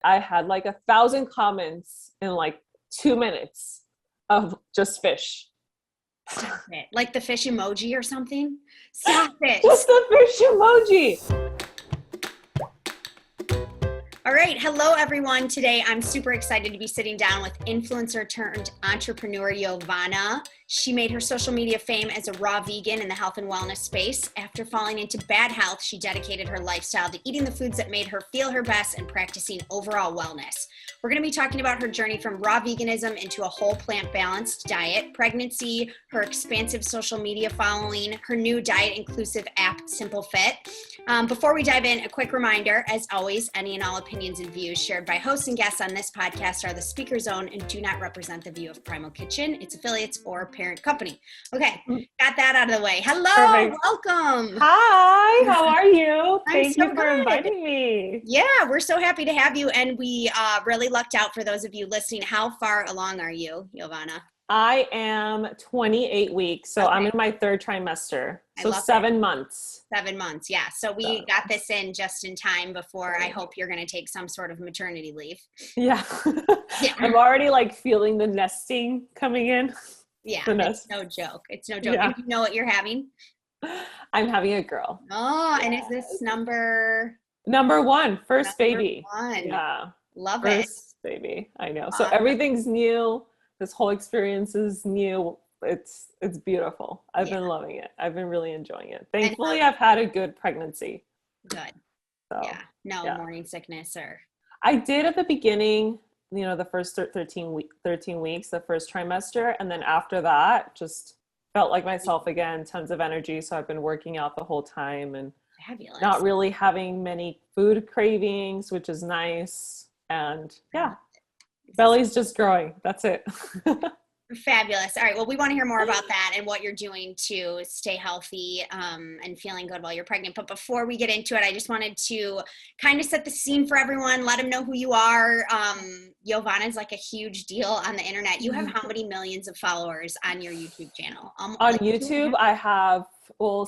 I had like 1,000 comments in like 2 minutes of just fish. Stop it. Like the fish emoji or something? Stop it. Just the fish emoji. All right. Hello, everyone. Today, I'm super excited to be sitting down with influencer turned entrepreneur Yovana. She made her social media fame as a raw vegan in the health and wellness space. After falling into bad health, she dedicated her lifestyle to eating the foods that made her feel her best and practicing overall wellness. We're going to be talking about her journey from raw veganism into a whole plant-balanced diet, pregnancy, her expansive social media following, her new diet-inclusive app, Simple Fit. Before we dive in, a quick reminder, as always, any and all opinions and views shared by hosts and guests on this podcast are the speaker's own and do not represent the view of Primal Kitchen, its affiliates, or parent company. Okay, got that out of the way. Hello, Perfect. welcome. Hi, how are you? Thank so you for good. inviting me. Yeah, we're so happy to have you. And we really lucked out for those of you listening. How far along are you, Yovana? I am 28 weeks, so Okay. I'm in my 3rd trimester. So love 7 months. 7 months, yeah. So we got this in just in time before I hope you're going to take some sort of maternity leave. Yeah. Yeah. I'm already like feeling the nesting coming in. Yeah, it's no joke. It's no joke. Yeah. And you know what you're having? I'm having a girl. Oh, yes. And is this number 1, first baby. 1? Yeah. Love First baby. I know. Awesome. So everything's new. This whole experience is new. It's beautiful. I've been loving it. I've been really enjoying it. Thankfully, I've had a good pregnancy. Good. So, No morning sickness or. I did at the beginning, the first 13 weeks, the first trimester. And then after that, just felt like myself again, tons of energy. So I've been working out the whole time and Fabulous. Not really having many food cravings, which is nice. And belly's just growing. That's it. Fabulous. All right. Well, we want to hear more about that and what you're doing to stay healthy and feeling good while you're pregnant. But before we get into it, I just wanted to kind of set the scene for everyone, let them know who you are. Yovana is like a huge deal on the internet. You have how many millions of followers on your YouTube channel? On YouTube, I have,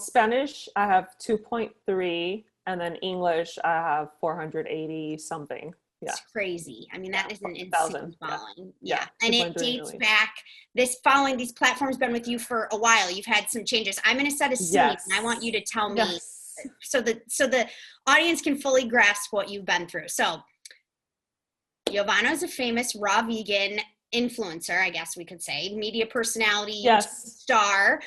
Spanish, I have 2.3, and then English, I have 480 something. Yeah. It's crazy. I mean, that is an insane following. Yeah. And it dates back, this following, these platforms been with you for a while. You've had some changes. I'm going to set a scene and I want you to tell me so the audience can fully grasp what you've been through. So Yovana is a famous raw vegan influencer, I guess we could say, media personality, star.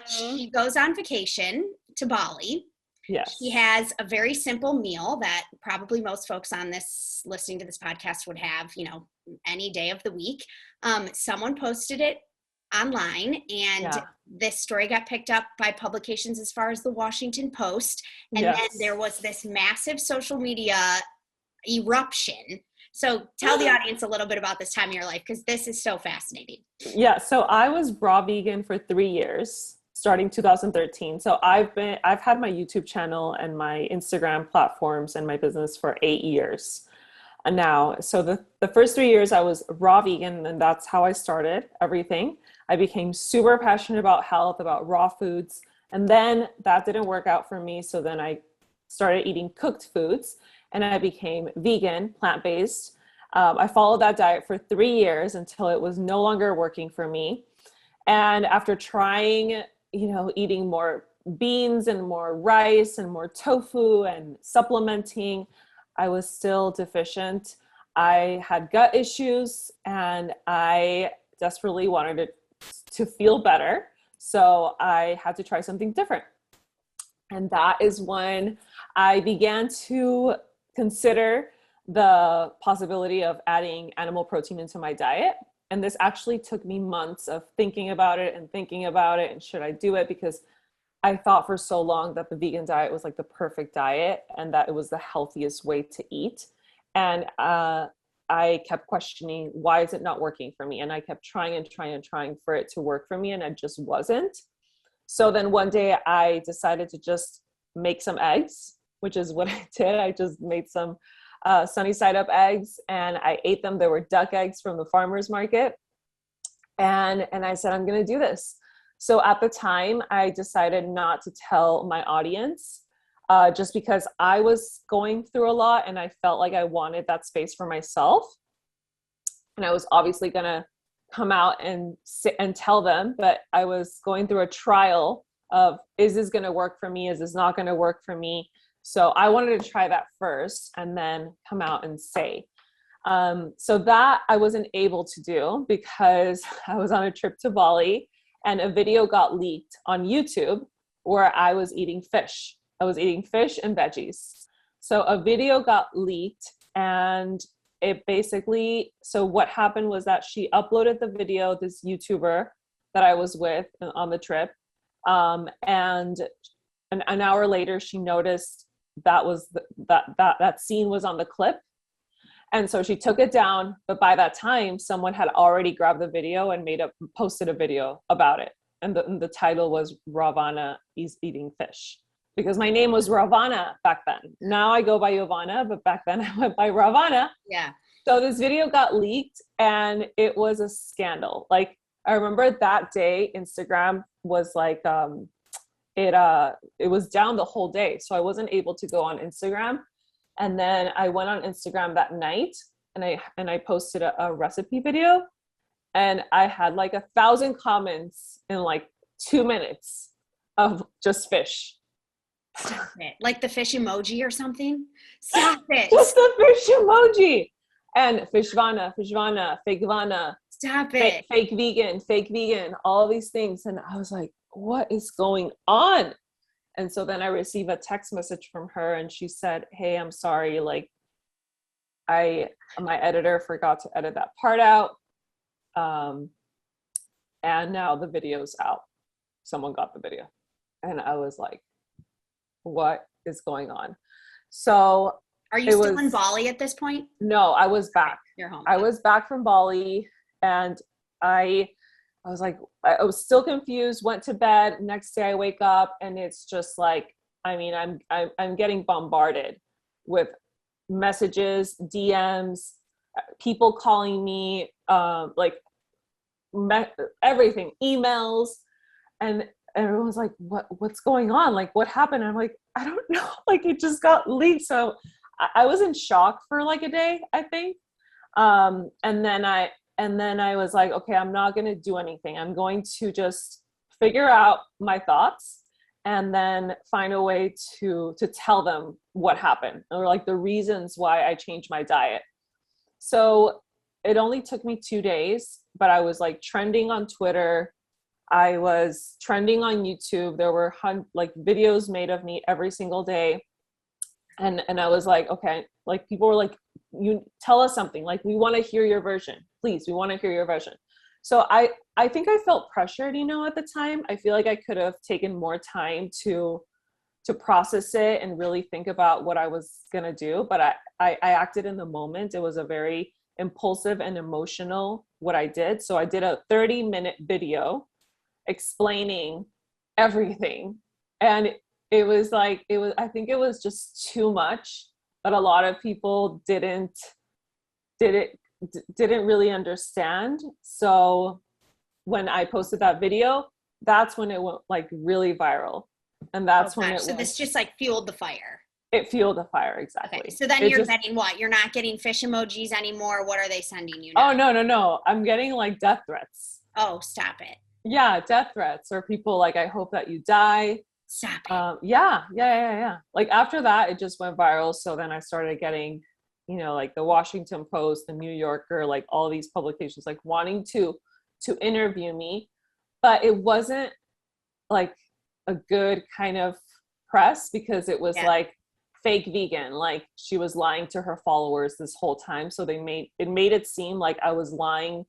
She goes on vacation to Bali. Yes. She has a very simple meal that probably most folks on this listening to this podcast would have, any day of the week. Someone posted it online and this story got picked up by publications as far as the Washington Post. And then there was this massive social media eruption. So tell the audience a little bit about this time of your life, because this is so fascinating. Yeah. So I was raw vegan for 3 years. Starting 2013. So I've had my YouTube channel and my Instagram platforms and my business for 8 years now. So the first 3 years I was raw vegan, and that's how I started everything. I became super passionate about health, about raw foods. And then that didn't work out for me. So then I started eating cooked foods and I became vegan, plant-based. I followed that diet for 3 years until it was no longer working for me. And after trying eating more beans and more rice and more tofu and supplementing, I was still deficient. I had gut issues and I desperately wanted to feel better. So I had to try something different. And that is when I began to consider the possibility of adding animal protein into my diet. And this actually took me months of thinking about it and should I do it? Because I thought for so long that the vegan diet was like the perfect diet and that it was the healthiest way to eat. And I kept questioning, why is it not working for me? And I kept trying for it to work for me, and it just wasn't. So then one day I decided to just make some eggs, which is what I did. I just made some sunny side up eggs and I ate them. They were duck eggs from the farmer's market. And I said, I'm going to do this. So at the time I decided not to tell my audience just because I was going through a lot and I felt like I wanted that space for myself. And I was obviously going to come out and sit and tell them, but I was going through a trial of, is this going to work for me? Is this not going to work for me? So I wanted to try that first and then come out and say. So that I wasn't able to do because I was on a trip to Bali and a video got leaked on YouTube where I was eating fish. I was eating fish and veggies. So a video got leaked, and it basically, so what happened was that she uploaded the video, this YouTuber that I was with on the trip. And an hour later, she noticed that was that scene was on the clip. And so she took it down, but by that time, someone had already grabbed the video and posted a video about it. And the title was Yovana is eating fish, because my name was Yovana back then. Now I go by Yovana, but back then I went by Yovana. Yeah. So this video got leaked and it was a scandal. Like, I remember that day, Instagram was like, it was down the whole day. So I wasn't able to go on Instagram. And then I went on Instagram that night and I posted a recipe video, and I had like 1,000 comments in like 2 minutes of just fish. Stop it. Like the fish emoji or something? Stop it. Just the fish emoji. And fishvana, fake vana. Stop it. Fake vegan, all these things. And I was like, what is going on? And so then I received a text message from her and she said, hey, I'm sorry. Like my editor forgot to edit that part out. And now the video's out. Someone got the video. And I was like, what is going on? So are you still in Bali at this point? No, I was back. You're home. I was back from Bali, and I was like, I was still confused, went to bed. Next day I wake up and it's just like, I mean, I'm getting bombarded with messages, DMs, people calling me, everything, emails, and everyone's like, what's going on? Like, what happened? And I'm like, I don't know. Like, it just got leaked. So I was in shock for like a day, I think. And then I was like, okay, I'm not going to do anything. I'm going to just figure out my thoughts and then find a way to tell them what happened, or like the reasons why I changed my diet. So it only took me 2 days, but I was like trending on Twitter. I was trending on YouTube. There were like videos made of me every single day. And I was like, okay, like people were like, you tell us something, like, we want to hear your version. Please, we want to hear your version. So I think I felt pressured, at the time. I feel like I could have taken more time to process it and really think about what I was going to do. But I acted in the moment. It was a very impulsive and emotional what I did. So I did a 30-minute video explaining everything. And it was like, I think it was just too much, but a lot of people didn't really understand. So when I posted that video, that's when it went like really viral. And that's when so this just like fueled the fire. It fueled the fire, exactly. Okay, so then you're getting what? You're not getting fish emojis anymore. What are they sending you now? Oh, no. I'm getting like death threats. Oh, stop it. Yeah, death threats, or people like, I hope that you die. Stop it. Yeah. Like after that, it just went viral. So then I started getting, like the Washington Post, the New Yorker, like all these publications, like wanting to interview me, but it wasn't like a good kind of press, because it was like fake vegan, like she was lying to her followers this whole time. So they made it seem like I was lying,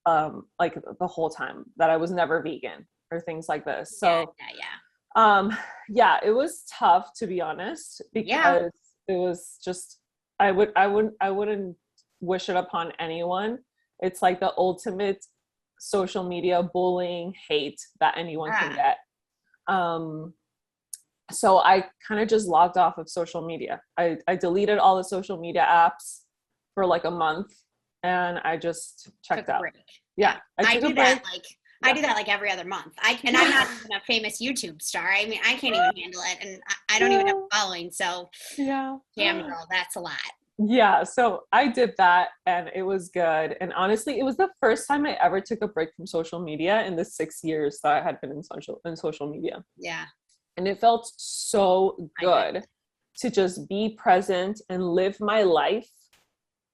like the whole time, that I was never vegan or things like this. So it was tough, to be honest, because it was just, I wouldn't wish it upon anyone. It's like the ultimate social media bullying, hate that anyone can get. So I kind of just logged off of social media. I deleted all the social media apps for like a month, and I just checked out. Break. Yeah. I do that like I do that like every other month. And I'm not even a famous YouTube star. I mean, I can't even handle it, and I don't even have a following. So, Yeah. damn girl, that's a lot. Yeah. So I did that and it was good. And honestly, it was the first time I ever took a break from social media in the 6 years that I had been in social media. Yeah. And it felt so good to just be present and live my life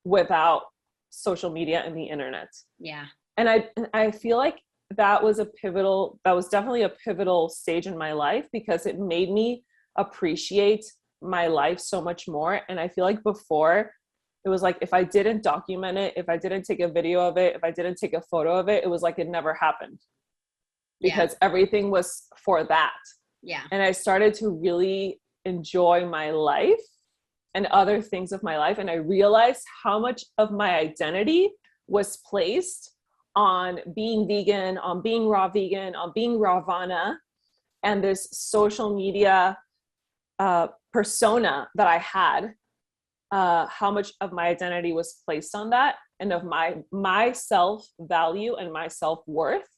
without social media and the internet. Yeah. And I feel like that was definitely a pivotal stage in my life because it made me appreciate my life so much more. And I feel like before it was like, if I didn't document it, if I didn't take a video of it, if I didn't take a photo of it, it was like it never happened because everything was for that. Yeah. And I started to really enjoy my life and other things of my life. And I realized how much of my identity was placed on being vegan, on being raw vegan, on being Yovana, and this social media persona that I had, how much of my identity was placed on that and of my self-value and my self-worth.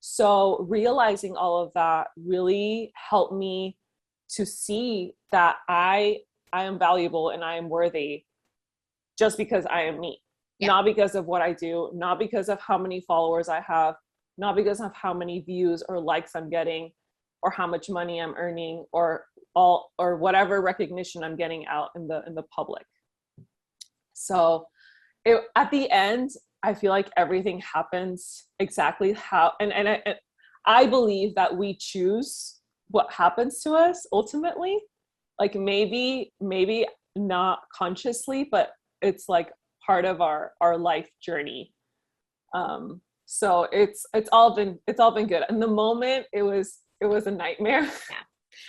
So realizing all of that really helped me to see that I am valuable and I am worthy just because I am me. Yeah. Not because of what I do, not because of how many followers I have, not because of how many views or likes I'm getting or how much money I'm earning or whatever recognition I'm getting out in the public. So at the end, I feel like everything happens exactly how, and I believe that we choose what happens to us ultimately. Like maybe not consciously, but it's like part of our life journey. So it's all been good. In the moment, it was a nightmare. Yeah.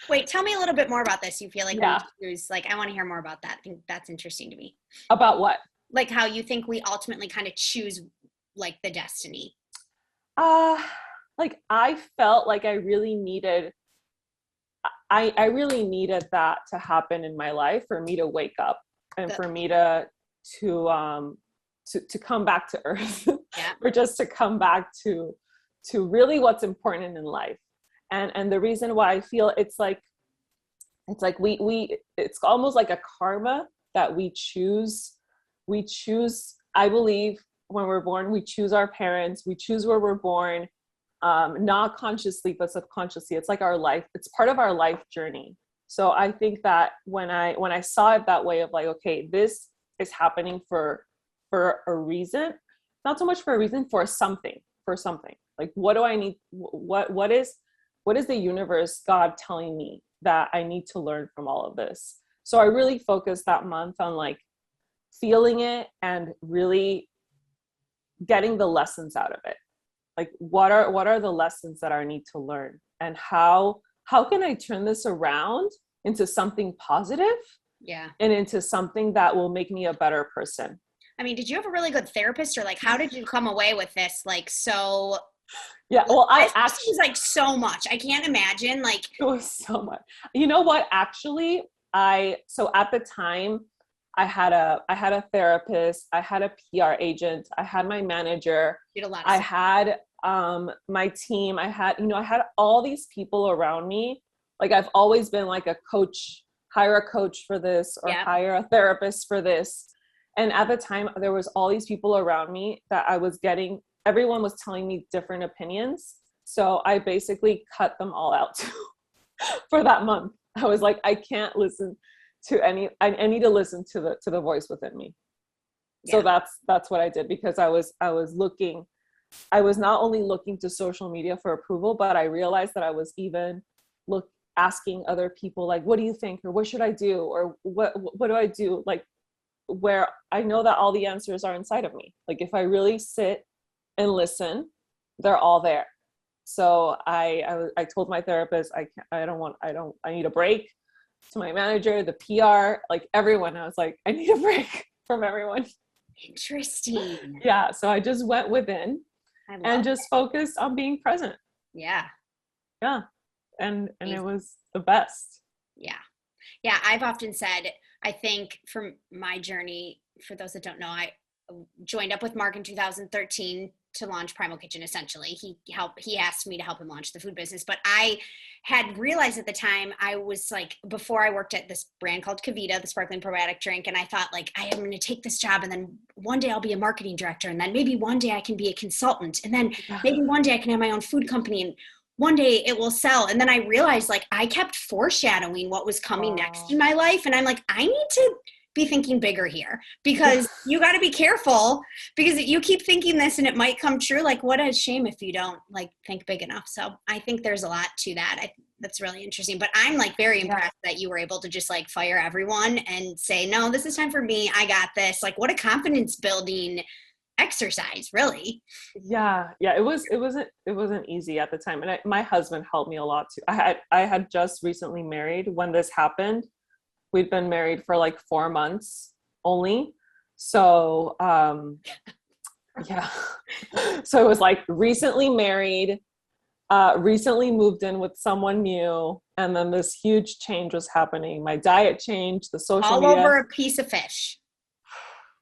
Wait, tell me a little bit more about this. You feel like we choose, like, I want to hear more about that. I think that's interesting to me. About what? Like how you think we ultimately kind of choose like the destiny. Like I felt like I really needed that to happen in my life for me to wake up and for me to come back to earth. Yeah. Or just to come back to really what's important in life. And the reason why I feel it's like we it's almost like a karma that we choose, I believe when we're born, we choose our parents, we choose where we're born, not consciously, but subconsciously. It's like our life, it's part of our life journey. So I think that when I saw it that way of like, okay, this is happening for a reason, not so much for a reason, for something. Like, what do I need? What is the universe, God telling me that I need to learn from all of this? So I really focused that month on like feeling it and really getting the lessons out of it. Like, what are the lessons that I need to learn, and how can I turn this around into something positive? Yeah. And into something that will make me a better person. I mean, did you have a really good therapist, or like, how did you come away with this? Like, so. Yeah. Well, I actually was like so much. I can't imagine. Like, it was so much. You know what? Actually, so at the time, I had a therapist, I had a PR agent, I had my manager, I had my team, I had all these people around me. Like, I've always been like a coach, hire a coach for this or hire a therapist for this. And at the time, there was all these people around me that everyone was telling me different opinions. So I basically cut them all out for that month. I was like, I can't listen to I need to listen to the voice within me. Yeah. So that's what I did, because I was not only looking to social media for approval, but I realized that I was even asking other people, like, what do you think? Or what should I do? Or what do I do? Like, where I know that all the answers are inside of me. Like, if I really sit and listen, they're all there. So I told my therapist, I need a break. To my manager, the PR, like everyone, I was like, I need a break from everyone. Interesting. Yeah. So I just went within and just focused on being present. Yeah. Yeah. And it was the best. Yeah. Yeah. I've often said, I think from my journey, for those that don't know, I joined up with Mark in 2013 to launch Primal Kitchen. Essentially, he asked me to help him launch the food business, but I had realized at the time, I was like, before I worked at this brand called Kavita, the sparkling probiotic drink, and I thought like, I am going to take this job, and then one day I'll be a marketing director, and then maybe one day I can be a consultant, and then maybe one day I can have my own food company, and one day it will sell. And then I realized like I kept foreshadowing what was coming next in my life, and I'm like, I need to be thinking bigger here, because you got to be careful, because you keep thinking this and it might come true. Like, what a shame if you don't like think big enough. So I think there's a lot to that. That's really interesting, but I'm like very impressed that you were able to just like fire everyone and say, no, this is time for me. I got this. Like, what a confidence building exercise, really. Yeah. It wasn't easy at the time. And my husband helped me a lot too. I had just recently married when this happened. We'd been married for like 4 months only. So, yeah. So it was like recently married, recently moved in with someone new. And then this huge change was happening. My diet changed, the social media. All over a piece of fish.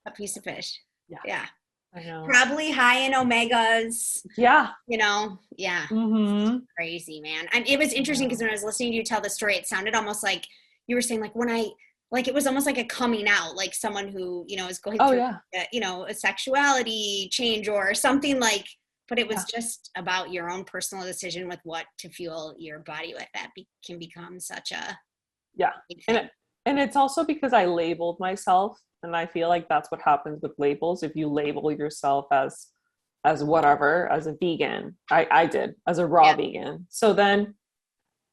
A piece of fish. Yeah. I know. Probably high in omegas. Yeah. You know, yeah. Mm-hmm. Crazy, man. And it was interesting because when I was listening to you tell the story, it sounded almost like you were saying like it was almost like a coming out, like someone who, you know, is going through, a sexuality change or something like, but it was just about your own personal decision with what to fuel your body with. That can become such a and it's also because I labeled myself, and I feel like that's what happens with labels. If you label yourself as whatever, as a vegan, I did, as a raw vegan. So then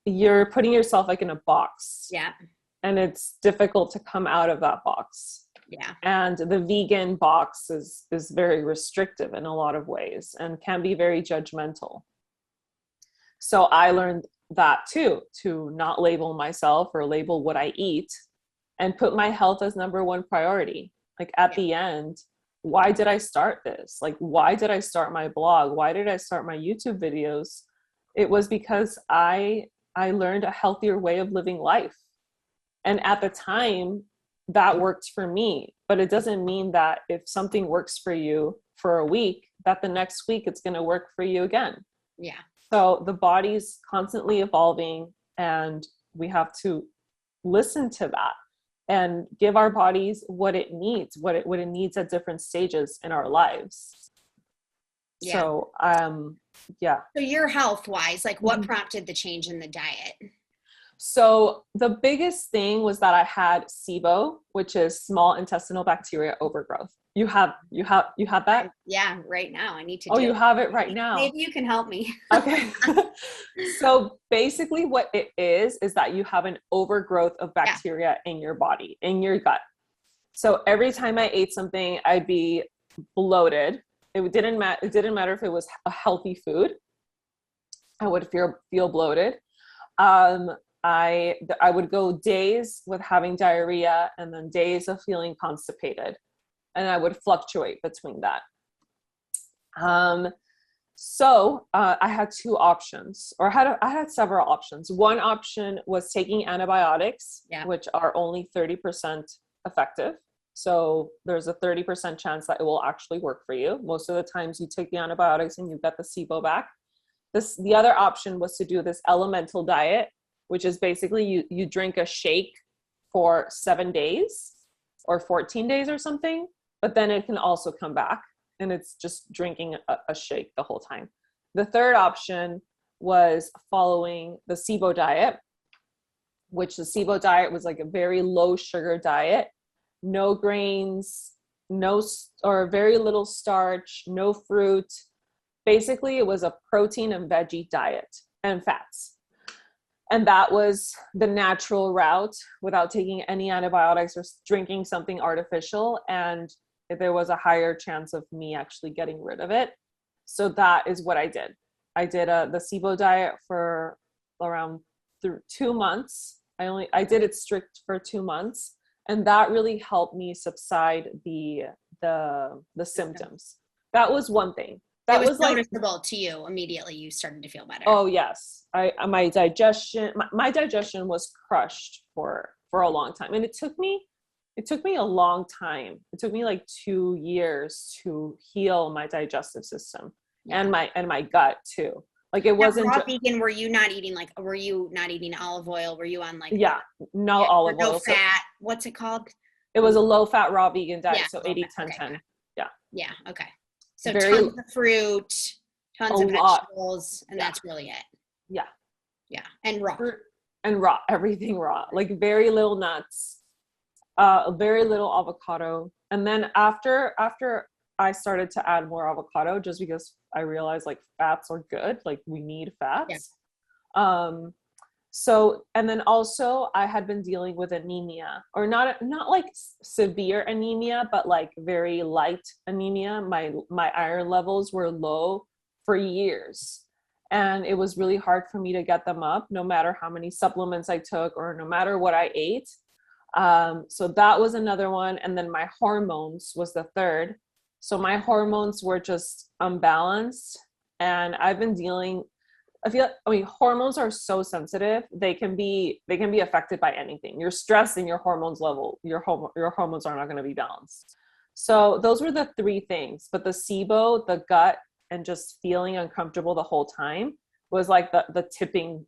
you're putting yourself like in a box. Yeah. And it's difficult to come out of that box. Yeah. And the vegan box is very restrictive in a lot of ways and can be very judgmental. So I learned that too, to not label myself or label what I eat and put my health as number one priority. Like at the end, why did I start this? Like, why did I start my blog? Why did I start my YouTube videos? It was because I learned a healthier way of living life. And at the time, that worked for me. But it doesn't mean that if something works for you for a week, that the next week it's going to work for you again. Yeah. So the body's constantly evolving, and we have to listen to that and give our bodies what it needs, what it needs at different stages in our lives. Yeah. So, So your health wise, like what prompted the change in the diet? So the biggest thing was that I had SIBO, which is small intestinal bacteria overgrowth. You have that? Yeah, right now. I need to. Oh, you have it right now. Maybe you can help me. Okay. So basically what it is that you have an overgrowth of bacteria in your body, in your gut. So every time I ate something, I'd be bloated. It didn't matter if it was a healthy food. I would feel bloated. I would go days with having diarrhea and then days of feeling constipated, and I would fluctuate between that. So I had two options, or I had several options. One option was taking antibiotics, which are only 30% effective. So there's a 30% chance that it will actually work for you. Most of the times you take the antibiotics and you get the SIBO back. The other option was to do this elemental diet, which is basically you drink a shake for 7 days or 14 days or something, but then it can also come back, and it's just drinking a shake the whole time. The third option was following the SIBO diet, which the SIBO diet was like a very low sugar diet, no grains, or very little starch, no fruit. Basically, it was a protein and veggie diet and fats. And that was the natural route without taking any antibiotics or drinking something artificial. And there was a higher chance of me actually getting rid of it. So that is what I did. I did the SIBO diet for around 2 months. I did it strict for 2 months. And that really helped me subside the symptoms. That was one thing. That was noticeable to you immediately. You started to feel better. Oh yes. My digestion was crushed for a long time. And it took me it took me a long time. It took me like 2 years to heal my digestive system and my gut too. Like it wasn't raw vegan. Were you not eating olive oil? Were you on like olive no oil, fat? What's it called? It was a low fat raw vegan diet. Yeah, so 80-10-10. Okay. Yeah. Yeah. Okay. So tons of fruit, tons of vegetables, and that's really it. Yeah. Yeah. And raw. And raw, everything raw, like very little nuts, very little avocado. And then after I started to add more avocado, just because I realized like fats are good, like we need fats. Yeah. So, and then also I had been dealing with anemia, or not like severe anemia, but like very light anemia. My iron levels were low for years. And it was really hard for me to get them up, no matter how many supplements I took or no matter what I ate. So that was another one. And then my hormones was the third. So my hormones were just unbalanced. And I've been hormones are so sensitive. They can be affected by anything. Your stress and your hormones level, your hormones are not going to be balanced. So those were the three things. But the SIBO, the gut, and just feeling uncomfortable the whole time was like the tipping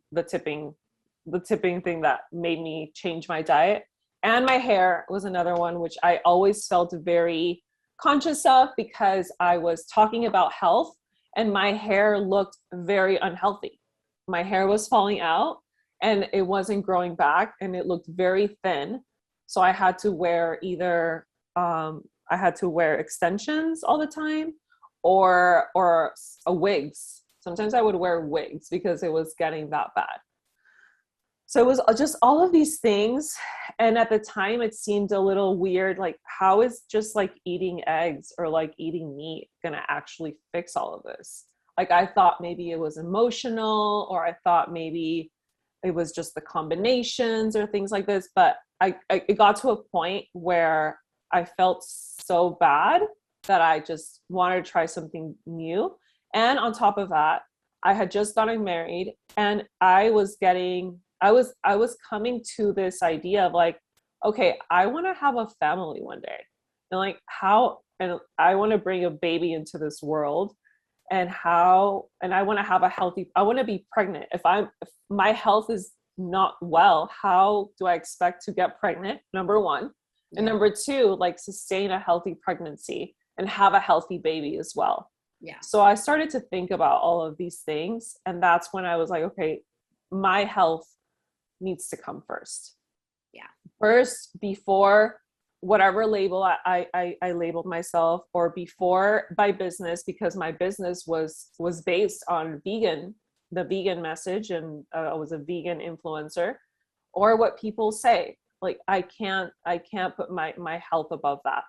thing that made me change my diet. And my hair was another one, which I always felt very conscious of, because I was talking about health and my hair looked very unhealthy. My hair was falling out and it wasn't growing back and it looked very thin. So I had to wear extensions all the time, or wigs. Sometimes I would wear wigs because it was getting that bad. So it was just all of these things. And at the time it seemed a little weird. Like, how is just like eating eggs or like eating meat going to actually fix all of this? Like, I thought maybe it was emotional, or I thought maybe it was just the combinations or things like this. But it got to a point where I felt so bad that I just wanted to try something new. And on top of that, I had just gotten married, and I was coming to this idea of like, okay, I want to have a family one day. And like and I want to bring a baby into this world, and I want to be pregnant. If my health is not well, how do I expect to get pregnant? Number one. And number two, like sustain a healthy pregnancy and have a healthy baby as well. Yeah. So I started to think about all of these things. And that's when I was like, okay, my health needs to come first. Yeah. First, before whatever label I labeled myself, or before my business, because my business was based on the vegan message, and I was a vegan influencer, or what people say. Like, I can't put my health above that.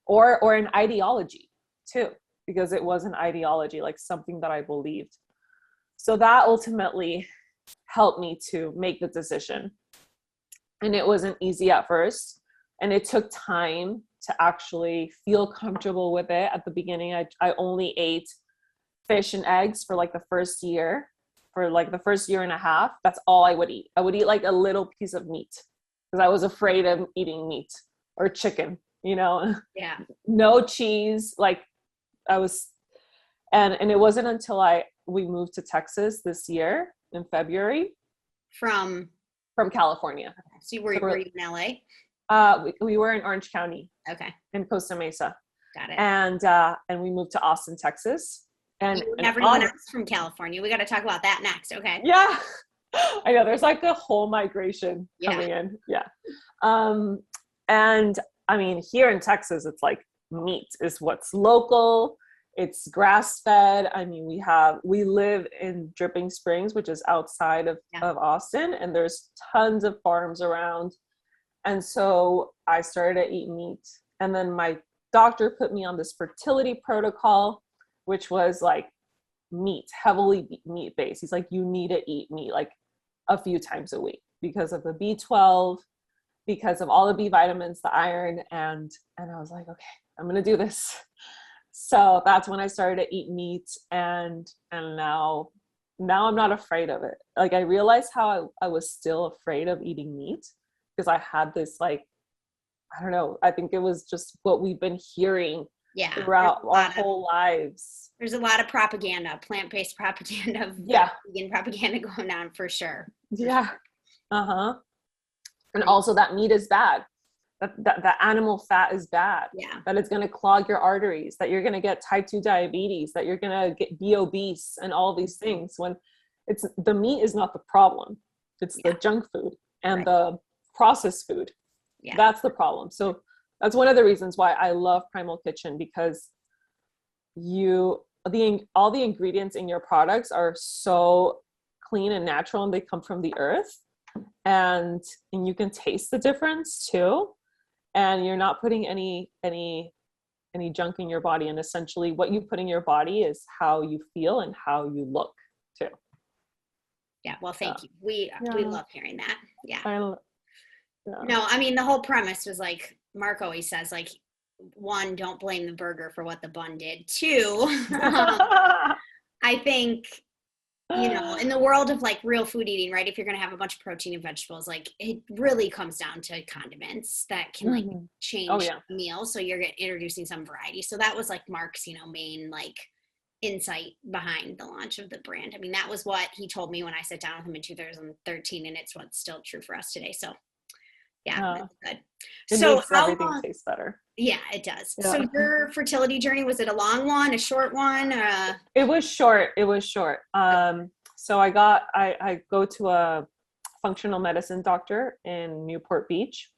Or an ideology too, because it was an ideology, like something that I believed. So that ultimately helped me to make the decision. And it wasn't easy at first. And it took time to actually feel comfortable with it. At the beginning, I only ate fish and eggs for like the first year. For like the first year and a half, that's all I would eat. I would eat like a little piece of meat because I was afraid of eating meat or chicken. Yeah. No cheese. Like I was, and it wasn't until we moved to Texas this year in February. From California. Okay. So were you in LA? We were in Orange County. Okay. In Costa Mesa. Got it. And we moved to Austin, Texas. And everyone else from California. We got to talk about that next. Okay. Yeah. I know there's like a whole migration coming in. Yeah. And I mean, here in Texas, it's like meat is what's local. It's grass fed. I mean, we live in Dripping Springs, which is outside of Austin, and there's tons of farms around. And so I started to eat meat. And then my doctor put me on this fertility protocol, which was like meat, heavily meat based. He's like, you need to eat meat like a few times a week because of the B12, because of all the B vitamins, the iron. And I was like, okay, I'm going to do this. So that's when I started to eat meat. And now I'm not afraid of it. Like, I realized how I was still afraid of eating meat because I had I don't know. I think it was just what we've been hearing throughout our whole lives. There's a lot of propaganda, plant-based propaganda, vegan propaganda going on for sure. Yeah. Uh-huh. And also that meat is bad. That animal fat is bad. Yeah. That it's going to clog your arteries, that you're going to get type 2 diabetes, that you're going to be obese and all these things, when it's the meat is not the problem. It's the junk food and the processed food. Yeah. That's the problem. So that's one of the reasons why I love Primal Kitchen, because all the ingredients in your products are so clean and natural, and they come from the earth, and you can taste the difference too. And you're not putting any junk in your body. And essentially what you put in your body is how you feel and how you look too. Yeah. Well, thank you. We love hearing that. Yeah. No, I mean, the whole premise was like Mark always says, like, one, don't blame the burger for what the bun did. Two, I think, you know, in the world of like real food eating, right, if you're going to have a bunch of protein and vegetables, like it really comes down to condiments that can like change the meal. So you're introducing some variety. So that was like Mark's, you know, main like insight behind the launch of the brand. I mean, that was what he told me when I sat down with him in 2013, and it's what's still true for us today. So yeah, that's good. It makes everything taste better. Yeah, it does. Yeah. So your fertility journey, was it a long one, a short one? It was short. So I go to a functional medicine doctor in Newport Beach,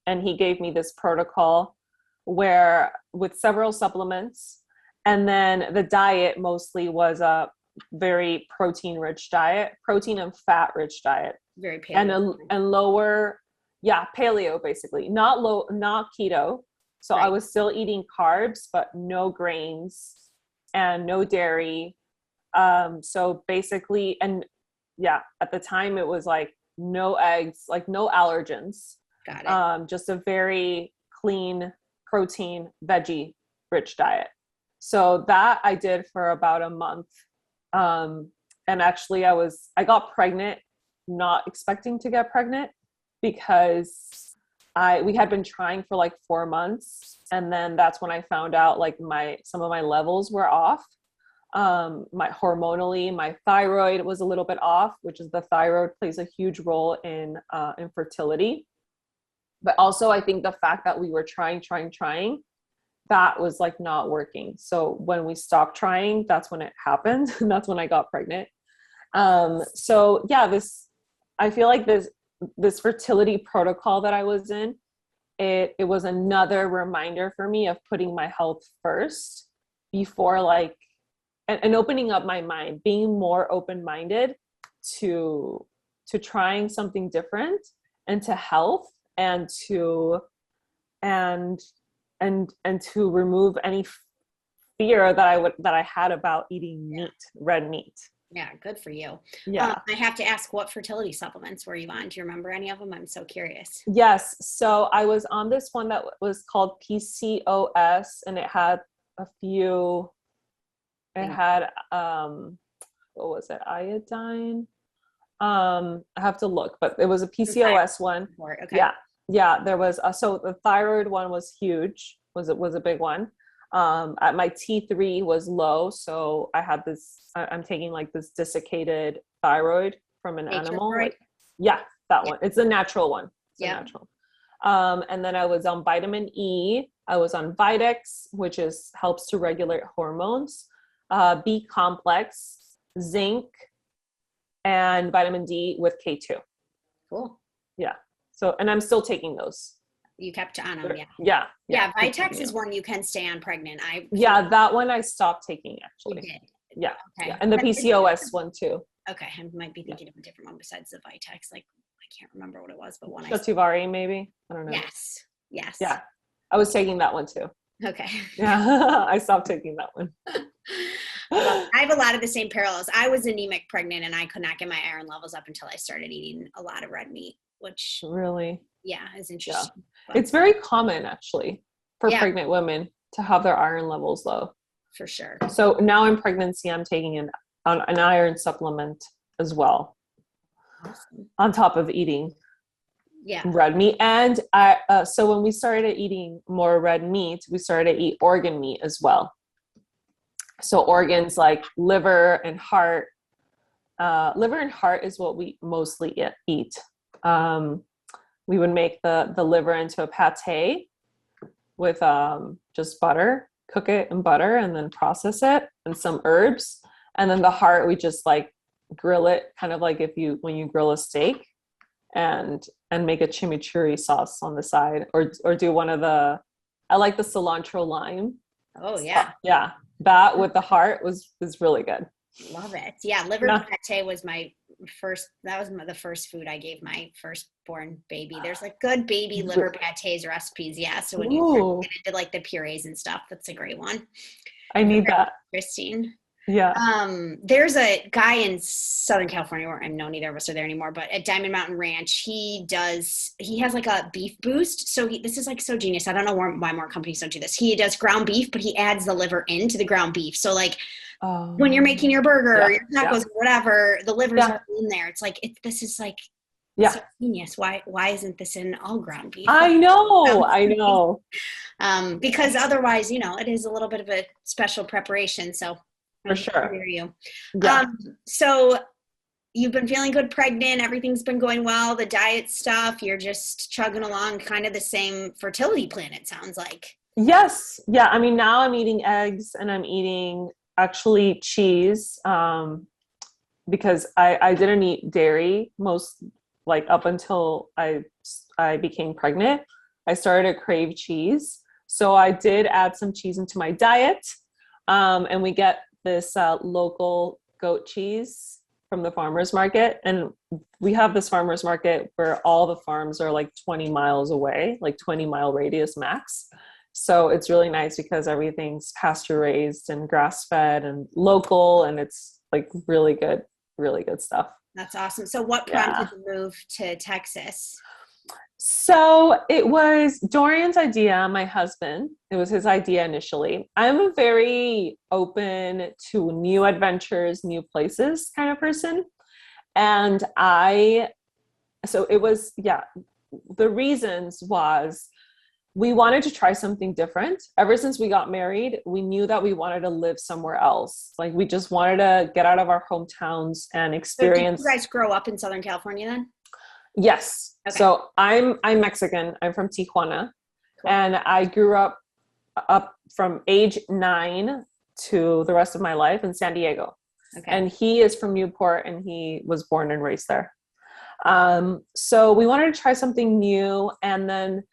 and he gave me this protocol where with several supplements, and then the diet mostly was a very protein and fat rich diet. Very paleo. And lower, paleo basically, not keto. So I was still eating carbs, but no grains and no dairy. So basically, at the time it was like no eggs, like no allergens. Got it. Just a very clean protein, veggie rich diet. So that I did for about a month. And actually I got pregnant, not expecting to get pregnant, because we had been trying for like 4 months. And then that's when I found out like some of my levels were off. My hormonally, my thyroid was a little bit off, which is the thyroid plays a huge role in infertility. But also I think the fact that we were trying, that was like not working. So when we stopped trying, that's when it happened. And that's when I got pregnant. I feel like this fertility protocol that I was in, it was another reminder for me of putting my health first before like, and opening up my mind, being more open-minded to trying something different, and to health, and to remove any fear that I had about eating meat, red meat. Yeah, good for you. Yeah. I have to ask, what fertility supplements were you on? Do you remember any of them? I'm so curious. Yes. So I was on this one that was called PCOS, and it had a few, what was it? Iodine. I have to look, but it was a PCOS one. Okay. Yeah. There was, so the thyroid one was huge, was a big one. My T3 was low. So I had I'm taking like this desiccated thyroid from an animal. That one. It's a natural one. Natural. And then I was on vitamin E. I was on Vitex, which helps to regulate hormones, B complex, zinc, and vitamin D with K2. Cool. Yeah. So, and I'm still taking those. You kept on them, yeah. Yeah, Vitex is one you can stay on pregnant. That one I stopped taking actually. You did. Yeah. Okay. Yeah. And the PCOS one too. Okay, I might be thinking of a different one besides the Vitex. Like I can't remember what it was, but one Shatuvari maybe. I don't know. Yes. Yeah, I was taking that one too. Okay. Yeah, I stopped taking that one. Well, I have a lot of the same parallels. I was anemic pregnant, and I could not get my iron levels up until I started eating a lot of red meat, which really, is interesting. Yeah. It's very common actually for pregnant women to have their iron levels low. For sure. So now in pregnancy, I'm taking an iron supplement as well, on top of eating Yeah. red meat. And so when we started eating more red meat, we started to eat organ meat as well. So organs like liver and heart. Liver and heart is what we mostly eat. We would make the liver into a pate with just butter, cook it in butter, and then process it, and some herbs. And then the heart, we just like grill it, kind of like when you grill a steak, and make a chimichurri sauce on the side, or do one of I like the cilantro lime. Oh yeah. Yeah. That with the heart was really good. Love it. Yeah. Liver pate was the first food I gave my firstborn baby. There's like good baby liver pates recipes. Yeah. So when you get into like the purees and stuff, that's a great one. I need that. Christine. Yeah. There's a guy in Southern California, where I know neither of us are there anymore, but at Diamond Mountain Ranch, he has like a beef boost. So this is like so genius. I don't know why more companies don't do this. He does ground beef, but he adds the liver into the ground beef. So like when you're making your burger or your tacos or whatever, the liver's in there. It's like, this is like, so genius. Why isn't this in all ground beef? I know. Because otherwise, it is a little bit of a special preparation. So for sure. I hear you. Yeah. So you've been feeling good pregnant. Everything's been going well. The diet stuff, you're just chugging along kind of the same fertility plan, it sounds like. Yes. Yeah. I mean, now I'm eating eggs and I'm eating actually cheese because I didn't eat dairy up until I became pregnant. I started to crave cheese. So I did add some cheese into my diet. And we get this local goat cheese from the farmer's market. And we have this farmer's market where all the farms are like 20 miles away, like 20-mile radius max. So it's really nice because everything's pasture raised and grass fed and local, and it's like really good stuff. That's awesome. So what prompted the move to Texas? So it was Dorian's idea, my husband. It was his idea initially. I'm a very open to new adventures, new places kind of person. And the reasons was we wanted to try something different. Ever since we got married, we knew that we wanted to live somewhere else. Like we just wanted to get out of our hometowns and experience. So did you guys grow up in Southern California then? Yes. Okay. So I'm Mexican. I'm from Tijuana. Cool. And I grew up from age 9 to the rest of my life in San Diego. Okay. And he is from Newport and he was born and raised there. So we wanted to try something new, and then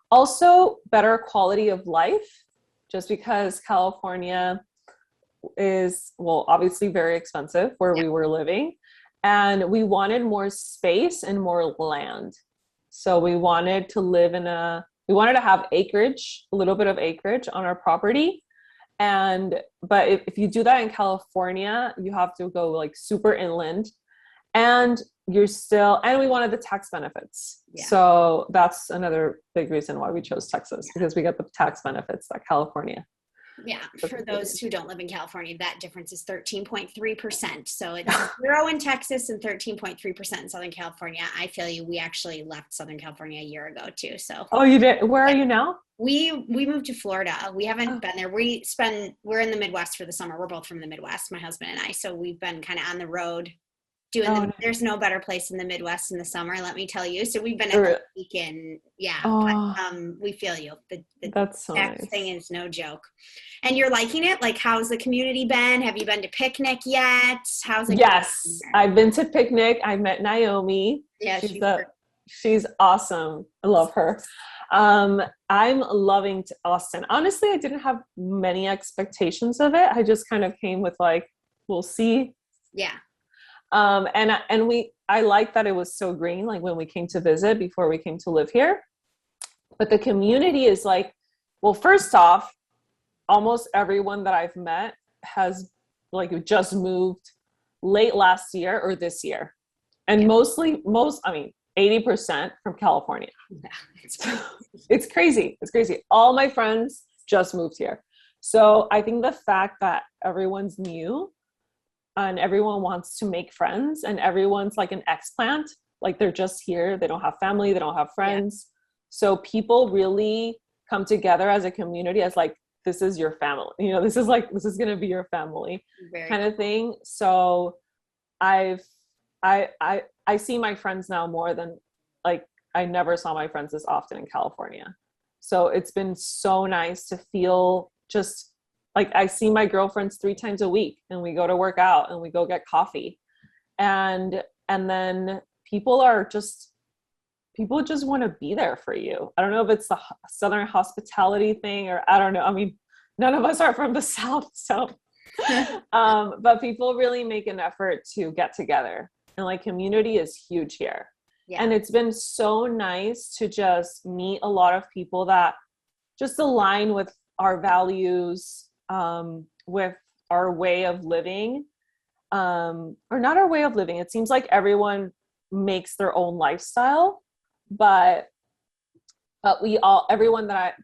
also better quality of life, just because California is, well, obviously very expensive where we were living. And we wanted more space and more land. So we wanted to we wanted to have acreage, a little bit of acreage on our property. But if you do that in California, you have to go like super inland, and we wanted the tax benefits. Yeah. So that's another big reason why we chose Texas, because we got the tax benefits that California. Yeah. For those who don't live in California, that difference is 13.3%. So it's 0 in Texas and 13.3% in Southern California. I feel you. We actually left Southern California a year ago too. So. Oh, you did? Where are you now? We moved to Florida. We haven't been there. We're in the Midwest for the summer. We're both from the Midwest, my husband and I. So we've been kind of on the road there's no better place in the Midwest in the summer, let me tell you. So we've been at the weekend. Yeah. But, we feel you. The That's so tax nice. thing is no joke. And you're liking it? Like, how's the community been? Have you been to Picnic yet? How's it Yes. I've been to Picnic. I met Naomi. Yeah. She's awesome. I love her. I'm loving Austin. Honestly, I didn't have many expectations of it. I just kind of came with like, we'll see. Yeah. I like that it was so green, like when we came to visit before we came to live here. But the community is like, well, first off, almost everyone that I've met has like just moved late last year or this year. And 80% from California. Yeah, it's crazy. It's crazy. All my friends just moved here. So I think the fact that everyone's new and everyone wants to make friends and everyone's like an explant, like they're just here. They don't have family, they don't have friends. So people really come together as a community as like, this is your family, this is going to be your family kind of thing. So I see my friends now more than like, I never saw my friends this often in California. So it's been so nice to feel just like I see my girlfriends 3 times a week and we go to work out and we go get coffee. And then people just want to be there for you. I don't know if it's the Southern hospitality thing or I don't know. I mean, none of us are from the South. So, but people really make an effort to get together, and like community is huge here. Yeah. And it's been so nice to just meet a lot of people that just align with our values, with our way of living, or not our way of living. It seems like everyone makes their own lifestyle, but everyone that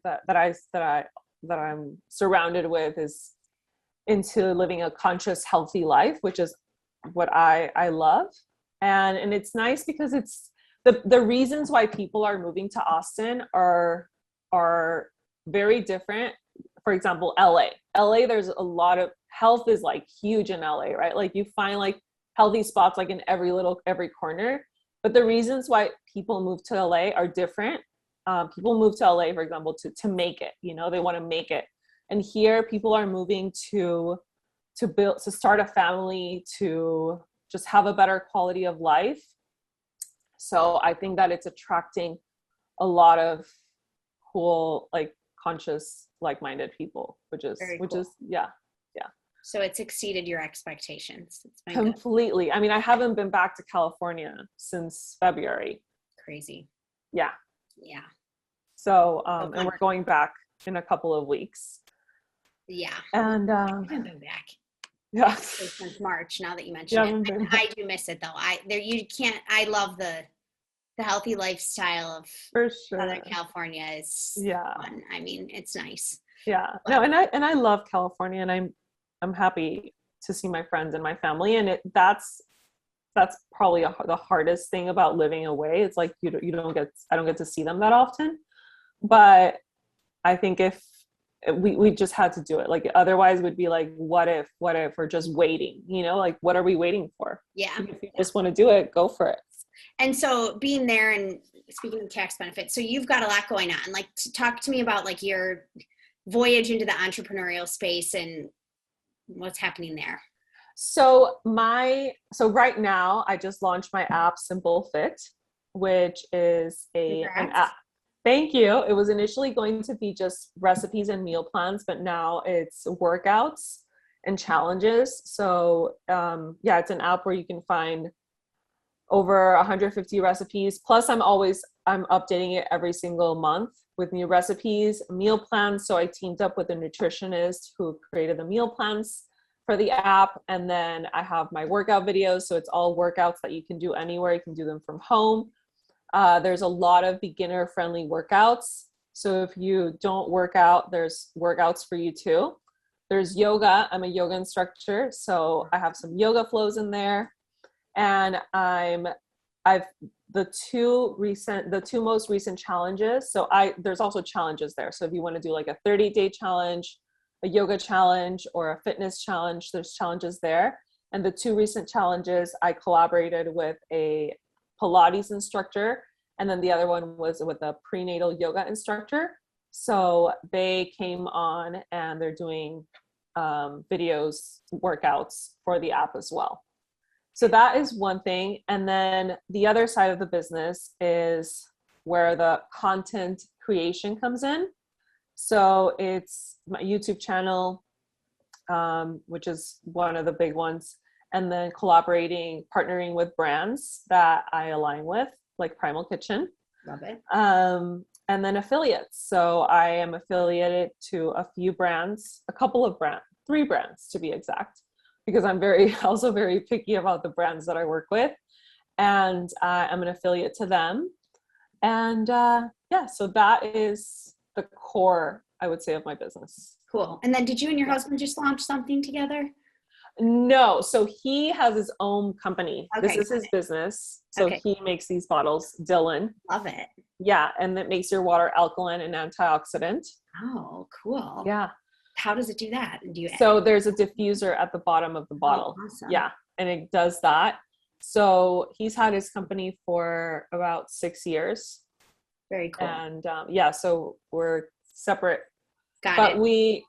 I'm surrounded with is into living a conscious, healthy life, which is what I love. And it's nice because it's the reasons why people are moving to Austin are very different. For example, LA, there's a lot of health is like huge in LA, right? Like you find like healthy spots like in every corner, but the reasons why people move to LA are different. People move to LA, for example, to make it, they want to make it. And here people are moving to start a family, to just have a better quality of life. So I think that it's attracting a lot of cool, like conscious, like-minded people, which is yeah. So it's exceeded your expectations. It's been completely good. I mean, I haven't been back to California since February. Crazy. Yeah. So and we're going back in a couple of weeks. Yeah. And I haven't been back. Yeah. Since March, now that you mention it. I do miss it though. I love the healthy lifestyle of for sure. Southern California is fun. I mean, it's nice. Yeah. But, no, and I love California, and I'm happy to see my friends and my family, and that's probably the hardest thing about living away. It's like I don't get to see them that often, but I think if we just had to do it, like otherwise we'd be like, what if we're just waiting, like what are we waiting for? Yeah. If you just want to do it, go for it. And so being there, and speaking of tax benefits, so you've got a lot going on. Like, talk to me about like your voyage into the entrepreneurial space and what's happening there. So right now I just launched my app, Simple Fit, which is an app. Thank you. It was initially going to be just recipes and meal plans, but now it's workouts and challenges. So it's an app where you can find over 150 recipes. Plus I'm updating it every single month with new recipes, meal plans. So I teamed up with a nutritionist who created the meal plans for the app. And then I have my workout videos. So it's all workouts that you can do anywhere. You can do them from home. There's a lot of beginner friendly workouts. So if you don't work out, there's workouts for you too. There's yoga. I'm a yoga instructor. So I have some yoga flows in there. And the two most recent challenges. So there's also challenges there. So if you want to do like a 30-day challenge, a yoga challenge, or a fitness challenge, there's challenges there. And the 2 recent challenges, I collaborated with a Pilates instructor, and then the other one was with a prenatal yoga instructor. So they came on and they're doing videos, workouts for the app as well. So that is one thing. And then the other side of the business is where the content creation comes in. So it's my YouTube channel, which is one of the big ones. And then partnering with brands that I align with, like Primal Kitchen. Love it. And then affiliates. So I am affiliated to a few brands, 3 brands to be exact, because I'm also very picky about the brands that I work with. And I'm an affiliate to them. And so that is the core, I would say, of my business. Cool. And then did you and your husband just launch something together? No, so he has his own company. This Okay, is got his it. business. So Okay, he makes these bottles, Dylan. love it. Yeah, and that makes your water alkaline and antioxidant. Oh, cool. Yeah. How does it do that? Do you? So there's a diffuser at the bottom of the Oh, bottle. awesome. Yeah, and it does that. So he's had his company for about 6 years. Very cool. And yeah, so we're separate, Got but it. we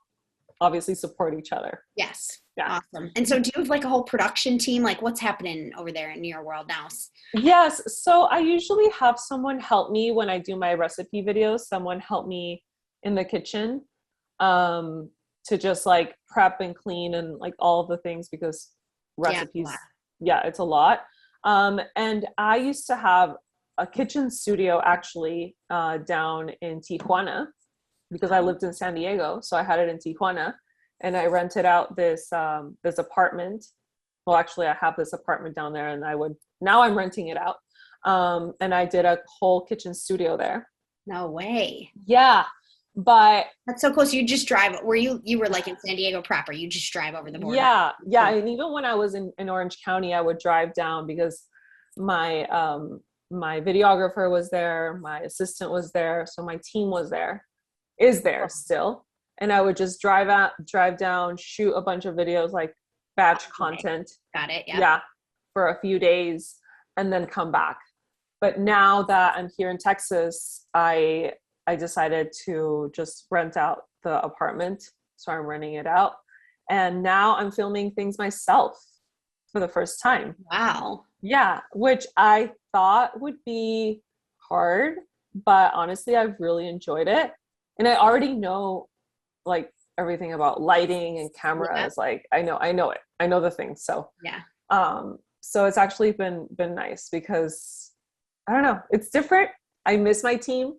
obviously support each other. Yes. Yeah. Awesome. And so do you have like a whole production team? Like what's happening over there in your world now? Yes. So I usually have someone help me when I do my recipe videos, someone help me in the kitchen to just like prep and clean and like all of the things because recipes, yeah, it's a lot. And I used to have a kitchen studio actually down in Tijuana because I lived in San Diego. So I had it in Tijuana and I rented out this apartment. Well, actually I have this apartment down there and now I'm renting it out. And I did a whole kitchen studio there. No way. Yeah. But that's so cool. So you just drive, you were like in San Diego proper, you just drive over the border. Yeah. Yeah. And even when I was in Orange County, I would drive down because my videographer was there, my assistant was there, so my team is there still. And I would just drive down, shoot a bunch of videos, like batch content. Got it. Yeah. For a few days and then come back. But now that I'm here in Texas, I decided to just rent out the apartment. So I'm renting it out. And now I'm filming things myself for the first time. Wow. Yeah, which I thought would be hard, but honestly, I've really enjoyed it. And I already know like everything about lighting and cameras. Yeah. Like I know it. I know the things. So yeah. So it's actually been nice because I don't know, it's different. I miss my team,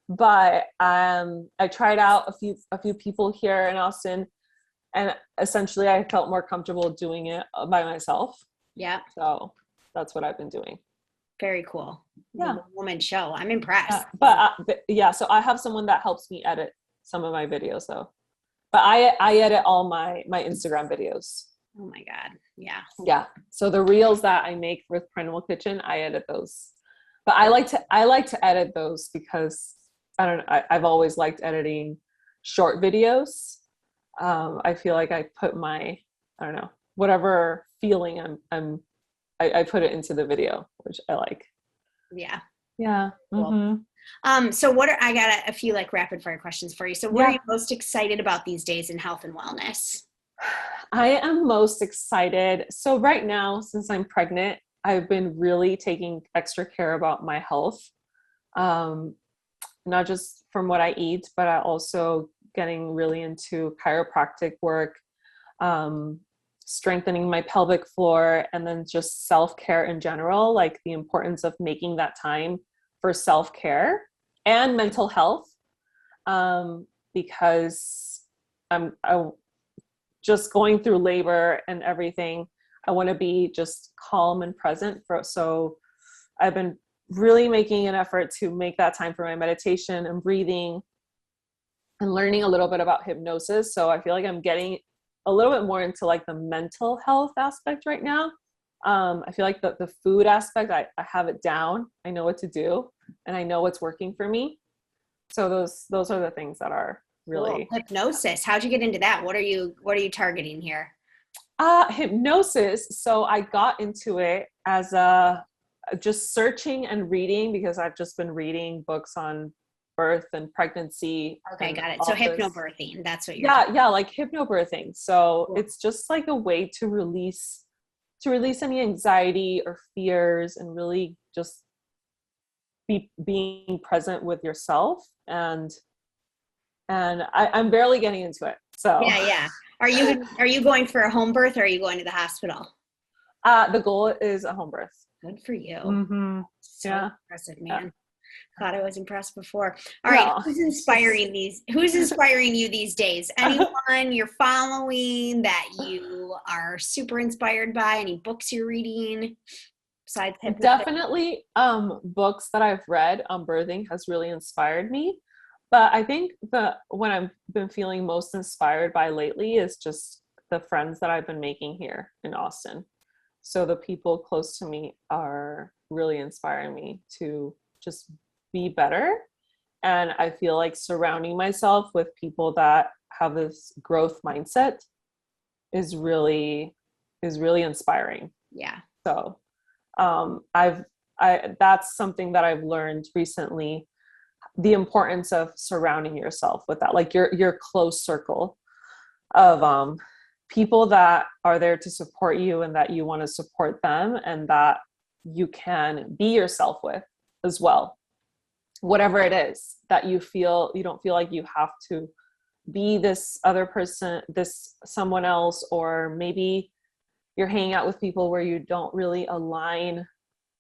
but I tried out a few people here in Austin, and essentially I felt more comfortable doing it by myself. Yeah. So that's what I've been doing. Very cool. Yeah. Woman show. I'm impressed. But yeah, so I have someone that helps me edit some of my videos. So, but I edit all my Instagram videos. Oh my God. Yeah. Yeah. So the reels that I make with Primal Kitchen, I edit those. But I like to edit those because I don't know. I've always liked editing short videos. I feel like I put I don't know, whatever feeling I put it into the video, which I like. Yeah. Yeah. Cool. Mm-hmm. So I got a few like rapid fire questions for you. So what are you most excited about these days in health and wellness? I am most excited. So right now, since I'm pregnant, I've been really taking extra care about my health. Not just from what I eat, but I also getting really into chiropractic work, strengthening my pelvic floor, and then just self-care in general, like the importance of making that time for self-care and mental health. Because I just going through labor and everything, I want to be just calm and present so I've been really making an effort to make that time for my meditation and breathing and learning a little bit about hypnosis. So I feel like I'm getting a little bit more into like the mental health aspect right now. I feel like the food aspect, I have it down. I know what to do and I know what's working for me. So those are the things that are really hypnosis. How'd you get into that? What are you targeting here? Hypnosis. So I got into it as just searching and reading because I've just been reading books on birth and pregnancy. Okay, got it. So hypnobirthing, that's what you're yeah, like hypnobirthing. So cool. It's just like a way to release any anxiety or fears and really just being present with yourself. And I'm barely getting into it. So yeah. Are you going for a home birth or are you going to the hospital? The goal is a home birth. Good for you. Mm-hmm. So impressive, man. Yeah. Thought I was impressed before. All right, who's inspiring you these days? Anyone you're following that you are super inspired by? Any books you're reading besides hypnosis? Definitely books that I've read on birthing has really inspired me. But I think what I've been feeling most inspired by lately is just the friends that I've been making here in Austin. So the people close to me are really inspiring me to just be better. And I feel like surrounding myself with people that have this growth mindset is really inspiring. Yeah. So that's something that I've learned recently, the importance of surrounding yourself with that, like your close circle of people that are there to support you and that you want to support them and that you can be yourself with as well. Whatever it is that you don't feel like you have to be this other person, this someone else, or maybe you're hanging out with people where you don't really align,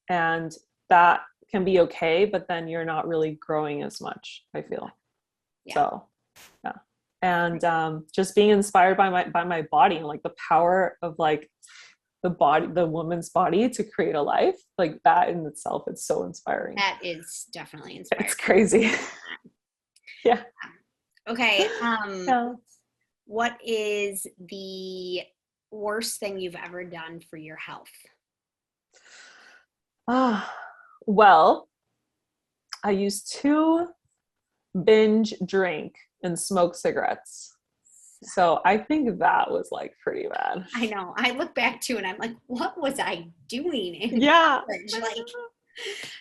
and that can be okay, but then you're not really growing as much, I feel. Yeah. So, yeah. And just being inspired by my body and like the power of like the woman's body to create a life, like that in itself, it's so inspiring. That is definitely inspiring. It's crazy. Yeah. Okay. What is the worst thing you've ever done for your health? Well, I used to binge drink and smoke cigarettes. So I think that was like pretty bad. I know. I look back to and I'm like, what was I doing? Yeah. Like,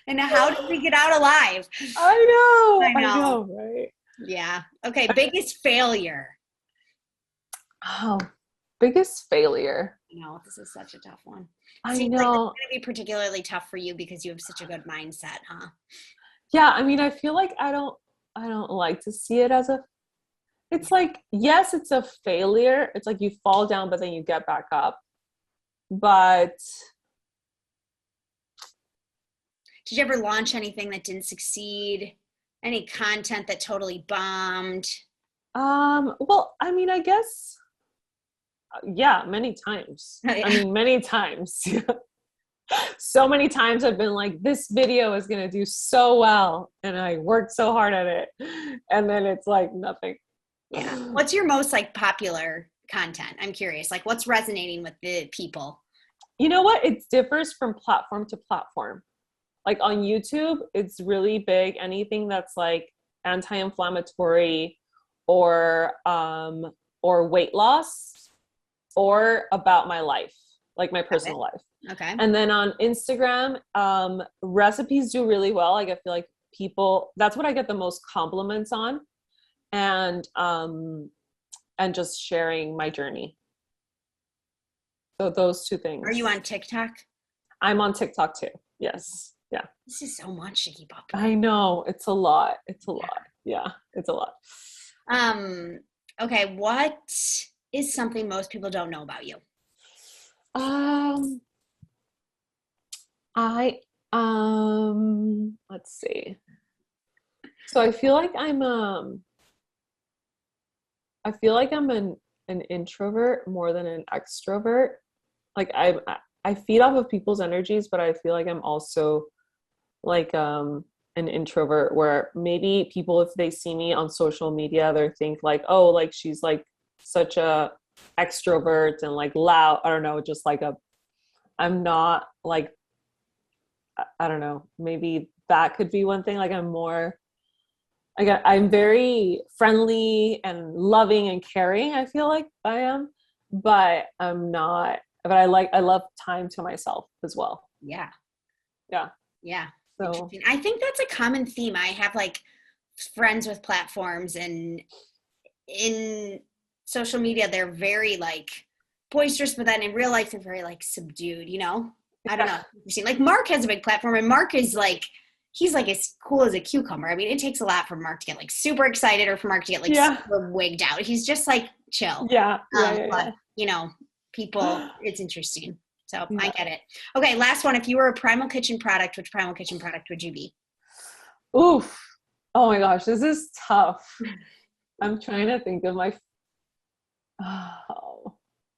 and how did we get out alive? I know, right? Yeah. Okay. Biggest failure. Oh, biggest failure. No, this is such a tough one. I Seems know. like it's going to be particularly tough for you because you have such a good mindset, huh? Yeah. I mean, I feel like I don't like to see it as it's like, yes, it's a failure. It's like you fall down, but then you get back up. But did you ever launch anything that didn't succeed? Any content that totally bombed? Well, I mean, I guess, yeah, many times. Oh, yeah. I mean, many times. So many times I've been like, this video is going to do so well. And I worked so hard at it. And then it's like nothing. Yeah. What's your most like popular content? I'm curious, like what's resonating with the people? You know what? It differs from platform to platform. Like on YouTube, it's really big. Anything that's like anti-inflammatory or weight loss or about my life, like my personal life. Okay. And then on Instagram, recipes do really well. Like I feel like that's what I get the most compliments on. And just sharing my journey. So those two things. Are you on TikTok? I'm on TikTok too. Yes. Yeah. This is so much to keep up with. I know. It's a lot. It's a lot. Yeah. It's a lot. Okay. What is something most people don't know about you? Let's see. So I feel like I'm an introvert more than an extrovert. Like I feed off of people's energies, but I feel like I'm also like an introvert where maybe people, if they see me on social media, they think like, oh, like she's like such a extrovert and like loud. I don't know, just like I'm not like, I don't know, maybe that could be one thing. Like I'm very friendly and loving and caring. I feel like I am, but I'm not, but I love time to myself as well. Yeah. Yeah. Yeah. So I think that's a common theme. I have like friends with platforms, and in social media, they're very like boisterous, but then in real life, they're very like subdued, you know? I don't know. You've seen like Mark has a big platform, and Mark is like, he's like as cool as a cucumber. I mean, it takes a lot for Mark to get like super excited or for Mark to get like super wigged out. He's just like chill. Yeah. But you know, people, it's interesting. So I get it. Okay. Last one. If you were a Primal Kitchen product, which Primal Kitchen product would you be? Oof. Oh my gosh. This is tough. I'm trying to think of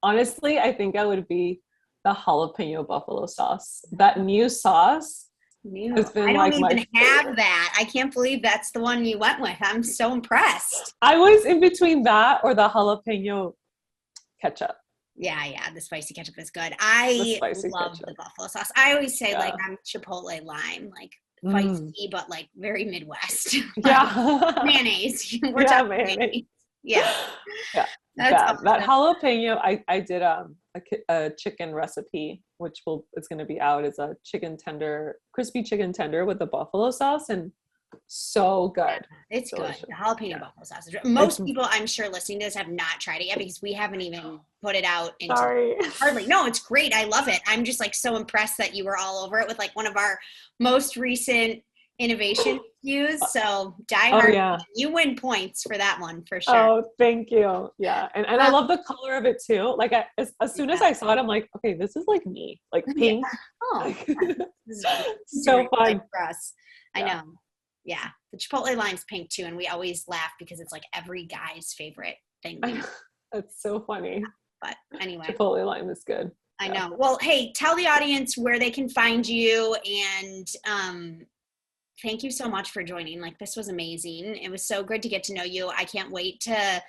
honestly, I think I would be the jalapeno buffalo sauce. That new sauce. I don't even have that. I can't believe that's the one you went with. I'm so impressed. I was in between that or the jalapeno ketchup. Yeah, the spicy ketchup is good. I love ketchup. the buffalo sauce. I always say like I'm Chipotle lime, like feisty, but like very Midwest. Yeah. Mayonnaise. We're talking mayonnaise. Yeah. That's awesome. That jalapeno, I did a chicken recipe, which it's going to be out as a crispy chicken tender with the buffalo sauce, and so good. Yeah, it's delicious. Good. The jalapeno buffalo sauce. Most people I'm sure listening to this have not tried it yet because we haven't even put it out. Hardly. No, it's great. I love it. I'm just like so impressed that you were all over it with like one of our most recent innovation views. So Die Hard, you win points for that one for sure. Oh, thank you. Yeah. And I love the color of it too. Like as soon as I saw it, I'm like, okay, this is like me, like pink. Oh, this is so fun for us. I know. Yeah. The Chipotle lime's pink too. And we always laugh because it's like every guy's favorite thing. That's so funny. But anyway. Chipotle lime is good. I know. Well, hey, tell the audience where they can find you, and thank you so much for joining. Like, this was amazing. It was so good to get to know you. I can't wait to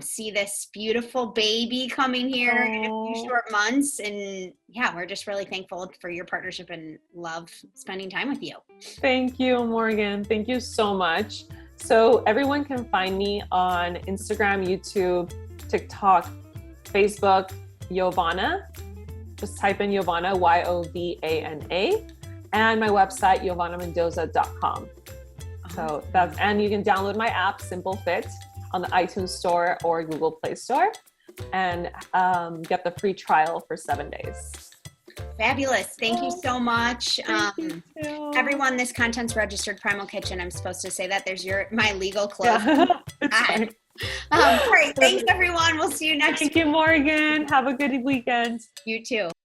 see this beautiful baby coming here in a few short months. And yeah, we're just really thankful for your partnership and love spending time with you. Thank you, Morgan. Thank you so much. So everyone can find me on Instagram, YouTube, TikTok, Facebook, Yovana. Just type in Yovana, Yovana, and my website, YovanaMendoza.com. So and you can download my app, Simple Fit, on the iTunes Store or Google Play Store, and get the free trial for 7 days. Fabulous. Thank you so much. Everyone, this content's registered Primal Kitchen. I'm supposed to say that. There's my legal clothes. All right. Thanks, everyone. We'll see you next week. Thank you, Morgan. Have a good weekend. You too.